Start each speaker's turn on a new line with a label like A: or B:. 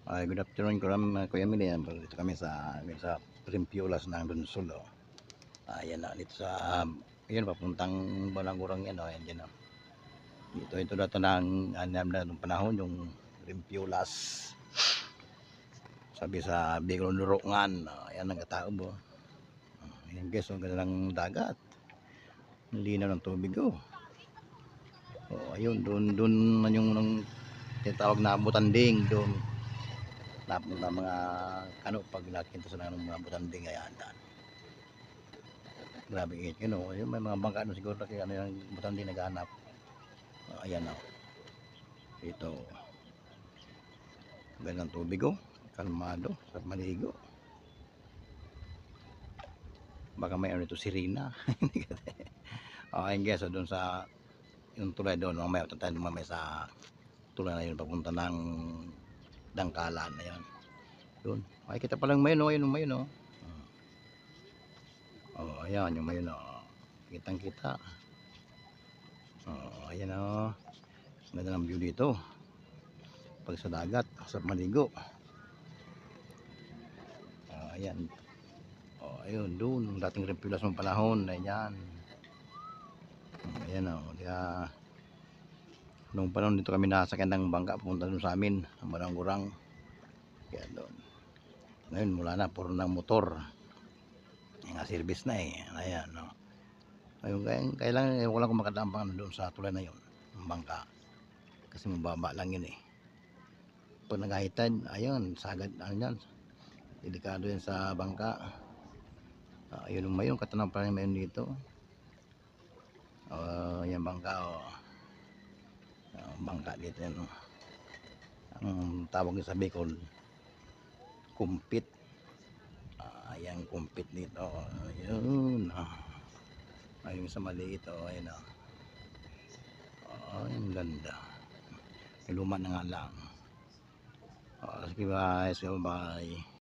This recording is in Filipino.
A: Good afternoon, Kuya Mili. Dito kami sa Primpiolas ng Dunsol. Ayan na, dito sa, yun, papuntang Balangurang yan. Ayan dyan. Ito dito ng anam na nung panahon, yung Primpiolas. Sabi sa Bicol Nurongan. Ayan, nagkataob. Ayan guys, ang ganda ng dagat. Ang linaw ng tubig. Ayun, doon na yung tinatawag na Butanding doon. Napunta mga pag nakita sa mga butanding ayan. Grabe init yun, may mga bangka siguro kaya yung butanding naghahanap. Ayan ito ganang tubig kalmado sa maligo, baka may ito sirena. Okay guys, so doon sa yung tulay doon mamaya sa tulay na yun papunta ng Dangkalan. Ayan doon, ay kita palang mayon ayan yung mayon kitang kita. Ayan ganda ng view dito pag sa dagat sa maligo. Ayan ayun doon dating Rempiulas ng panahon. Ayan kaya nung panahon dito kami nasakyan ng bangka pupunta doon sa amin ang Balangurang. Kaya doon ngayon wala na, puro ng motor yung service na ayan ayun kailangan wala akong makadampang doon sa tulay na yun ng bangka kasi mababa lang yun pag naghahitad ayun sagad yan, delikado yan sa bangka. Ayun mayon katanang pa rin mayon dito. Yan bangka bangka dito yan ang tawag sa Bicol kumpit. Ayan kumpit dito. Ayun ayun sa maliit ayun ayun ganda, luma na nga lang. Sige, bye.